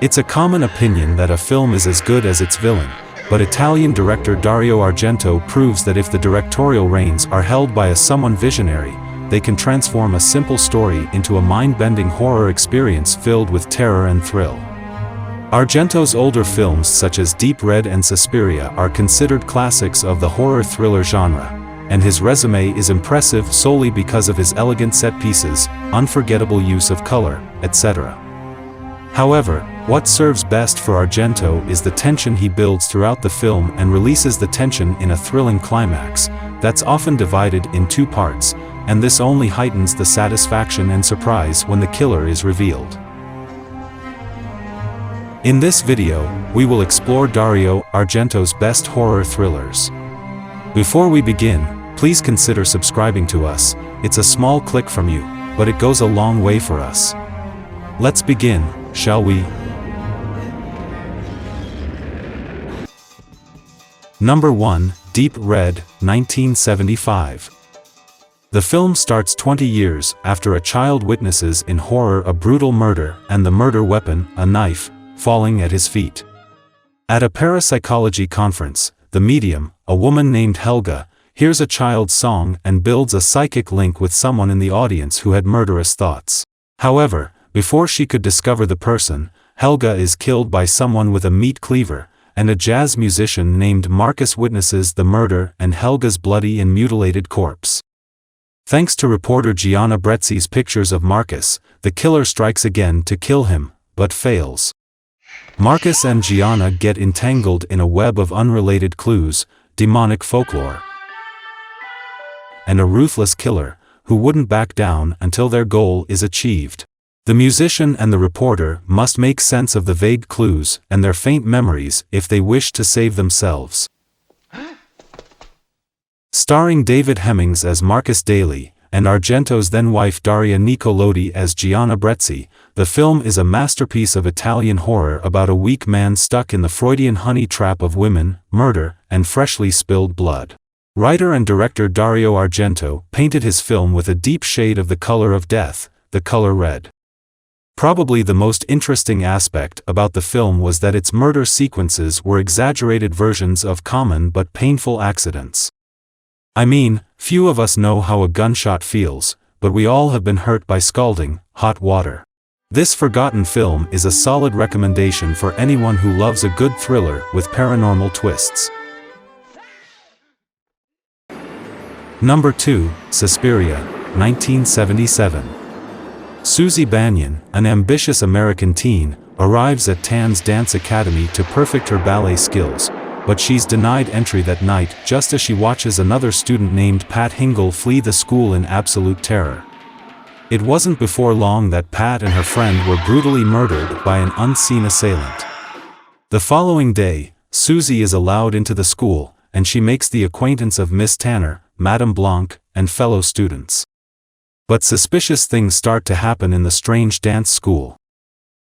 It's a common opinion that a film is as good as its villain, but Italian director Dario Argento proves that if the directorial reins are held by someone visionary, they can transform a simple story into a mind-bending horror experience filled with terror and thrill. Argento's older films such as Deep Red and Suspiria are considered classics of the horror thriller genre, and his resume is impressive solely because of his elegant set pieces, unforgettable use of color, etc. However, what serves best for Argento is the tension he builds throughout the film and releases the tension in a thrilling climax that's often divided in two parts, and this only heightens the satisfaction and surprise when the killer is revealed. In this video, we will explore Dario Argento's best horror thrillers. Before we begin, please consider subscribing to us. It's a small click from you, but it goes a long way for us. Let's begin, shall we? Number 1, Deep Red, 1975. The film starts 20 years after a child witnesses in horror a brutal murder and the murder weapon, a knife, falling at his feet. At a parapsychology conference, the medium, a woman named Helga, hears a child's song and builds a psychic link with someone in the audience who had murderous thoughts. However, before she could discover the person, Helga is killed by someone with a meat cleaver, and a jazz musician named Marcus witnesses the murder and Helga's bloody and mutilated corpse. Thanks to reporter Gianna Brezzi's pictures of Marcus, the killer strikes again to kill him, but fails. Marcus and Gianna get entangled in a web of unrelated clues, demonic folklore, and a ruthless killer, who wouldn't back down until their goal is achieved. The musician and the reporter must make sense of the vague clues and their faint memories if they wish to save themselves. Starring David Hemmings as Marcus Daly, and Argento's then-wife Daria Nicolodi as Gianna Brezzi, the film is a masterpiece of Italian horror about a weak man stuck in the Freudian honey trap of women, murder, and freshly spilled blood. Writer and director Dario Argento painted his film with a deep shade of the color of death, the color red. Probably the most interesting aspect about the film was that its murder sequences were exaggerated versions of common but painful accidents. I mean, few of us know how a gunshot feels, but we all have been hurt by scalding hot water. This forgotten film is a solid recommendation for anyone who loves a good thriller with paranormal twists. Number 2, Suspiria, 1977. Susie Banyan, an ambitious American teen, arrives at Tan's dance academy to perfect her ballet skills, but she's denied entry that night just as she watches another student named Pat Hingle flee the school in absolute terror. It wasn't before long that Pat and her friend were brutally murdered by an unseen assailant. The following day, Susie is allowed into the school, and she makes the acquaintance of Miss Tanner, Madame Blanc, and fellow students. But suspicious things start to happen in the strange dance school.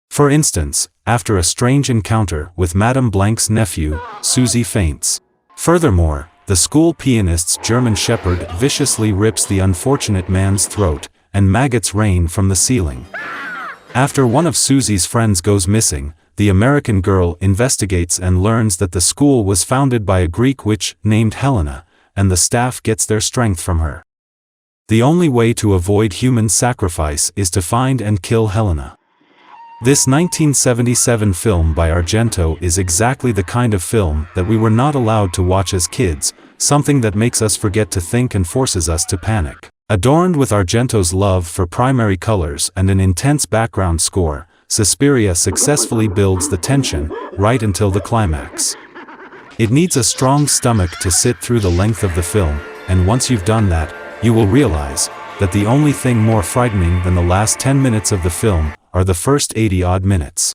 For instance, after a strange encounter with Madame Blanc's nephew, Susie faints. Furthermore, the school pianist's German shepherd viciously rips the unfortunate man's throat, and maggots rain from the ceiling. After one of Susie's friends goes missing, the American girl investigates and learns that the school was founded by a Greek witch named Helena, and the staff gets their strength from her. The only way to avoid human sacrifice is to find and kill Helena. This 1977 film by Argento is exactly the kind of film that we were not allowed to watch as kids, something that makes us forget to think and forces us to panic. Adorned with Argento's love for primary colors and an intense background score, Suspiria successfully builds the tension, right until the climax. It needs a strong stomach to sit through the length of the film, and once you've done that, you will realize that the only thing more frightening than the last 10 minutes of the film are the first 80-odd minutes.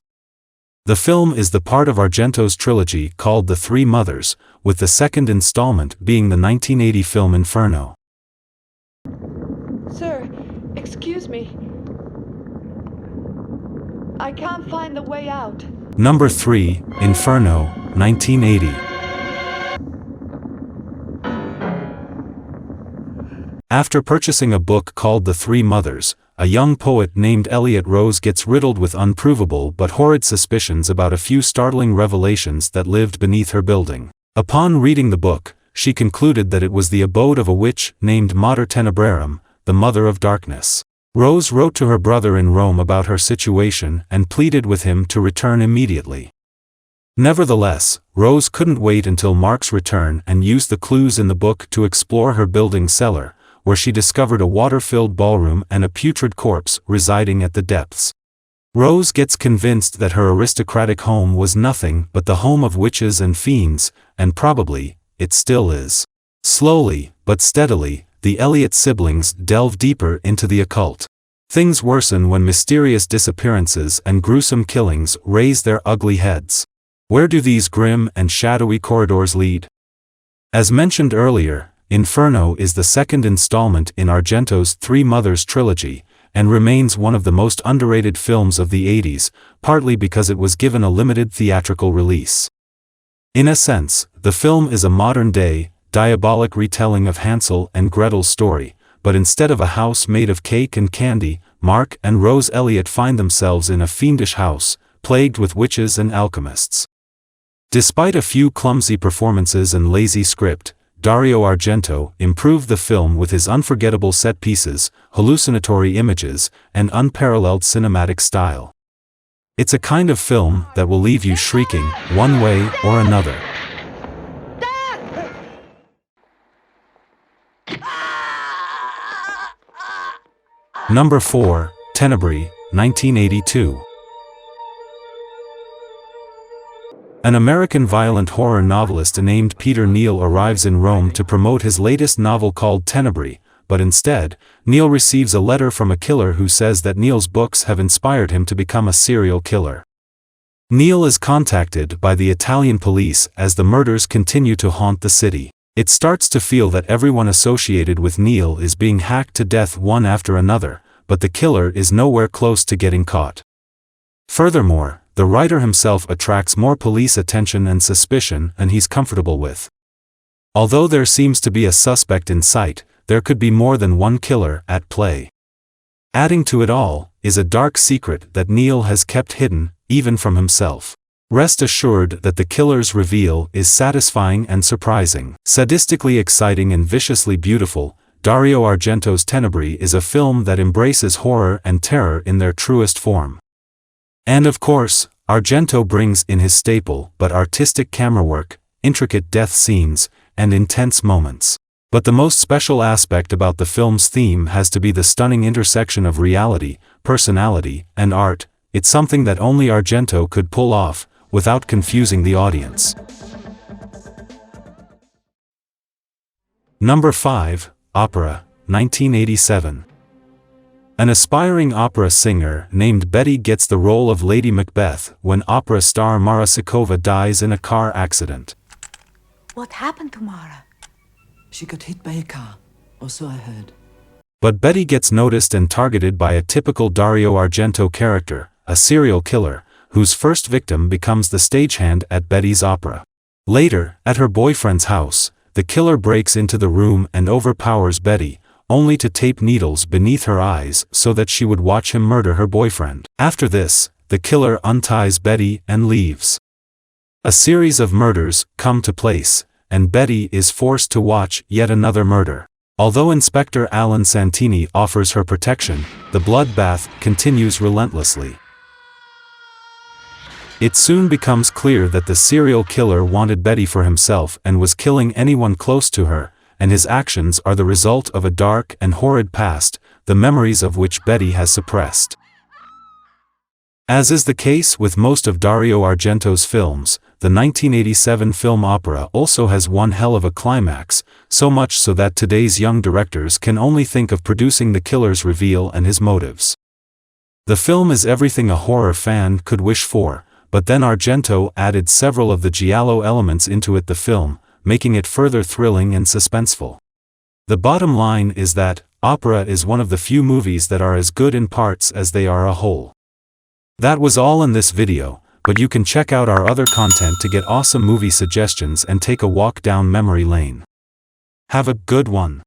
The film is the part of Argento's trilogy called The Three Mothers, with the second installment being the 1980 film Inferno. Sir, excuse me. I can't find the way out. Number 3, Inferno, 1980. After purchasing a book called The Three Mothers, a young poet named Elliot Rose gets riddled with unprovable but horrid suspicions about a few startling revelations that lived beneath her building. Upon reading the book, she concluded that it was the abode of a witch named Mater Tenebrarum, the Mother of Darkness. Rose wrote to her brother in Rome about her situation and pleaded with him to return immediately. Nevertheless, Rose couldn't wait until Mark's return and used the clues in the book to explore her building's cellar, where she discovered a water-filled ballroom and a putrid corpse residing at the depths. Rose gets convinced that her aristocratic home was nothing but the home of witches and fiends, and probably, it still is. Slowly, but steadily, the Elliot siblings delve deeper into the occult. Things worsen when mysterious disappearances and gruesome killings raise their ugly heads. Where do these grim and shadowy corridors lead? As mentioned earlier, Inferno is the second installment in Argento's Three Mothers trilogy, and remains one of the most underrated films of the 80s, partly because it was given a limited theatrical release. In a sense, the film is a modern-day, diabolic retelling of Hansel and Gretel's story, but instead of a house made of cake and candy, Mark and Rose Elliot find themselves in a fiendish house, plagued with witches and alchemists. Despite a few clumsy performances and lazy script, Dario Argento improved the film with his unforgettable set pieces, hallucinatory images, and unparalleled cinematic style. It's a kind of film that will leave you shrieking, one way or another. Number 4, Tenebrae, 1982. An American violent horror novelist named Peter Neal arrives in Rome to promote his latest novel called Tenebrae, but instead, Neal receives a letter from a killer who says that Neal's books have inspired him to become a serial killer. Neal is contacted by the Italian police as the murders continue to haunt the city. It starts to feel that everyone associated with Neal is being hacked to death one after another, but the killer is nowhere close to getting caught. Furthermore, the writer himself attracts more police attention and suspicion than he's comfortable with. Although there seems to be a suspect in sight, there could be more than one killer at play. Adding to it all, is a dark secret that Neal has kept hidden, even from himself. Rest assured that the killer's reveal is satisfying and surprising. Sadistically exciting and viciously beautiful, Dario Argento's Tenebrae is a film that embraces horror and terror in their truest form. And of course, Argento brings in his staple but artistic camera work, intricate death scenes, and intense moments. But the most special aspect about the film's theme has to be the stunning intersection of reality, personality, and art. It's something that only Argento could pull off, without confusing the audience. Number 5, Opera, 1987. An aspiring opera singer named Betty gets the role of Lady Macbeth when opera star Mara Sikova dies in a car accident. What happened to Mara? She got hit by a car, or so I heard. But Betty gets noticed and targeted by a typical Dario Argento character, a serial killer, whose first victim becomes the stagehand at Betty's opera. Later, at her boyfriend's house, the killer breaks into the room and overpowers Betty, only to tape needles beneath her eyes so that she would watch him murder her boyfriend. After this, the killer unties Betty and leaves. A series of murders come to place, and Betty is forced to watch yet another murder. Although Inspector Alan Santini offers her protection, the bloodbath continues relentlessly. It soon becomes clear that the serial killer wanted Betty for himself and was killing anyone close to her, and his actions are the result of a dark and horrid past, the memories of which Betty has suppressed. As is the case with most of Dario Argento's films, the 1987 film Opera also has one hell of a climax, so much so that today's young directors can only think of producing the killer's reveal and his motives. The film is everything a horror fan could wish for, but then Argento added several of the giallo elements into the film, making it further thrilling and suspenseful. The bottom line is that Opera is one of the few movies that are as good in parts as they are a whole. That was all in this video, but you can check out our other content to get awesome movie suggestions and take a walk down memory lane. Have a good one.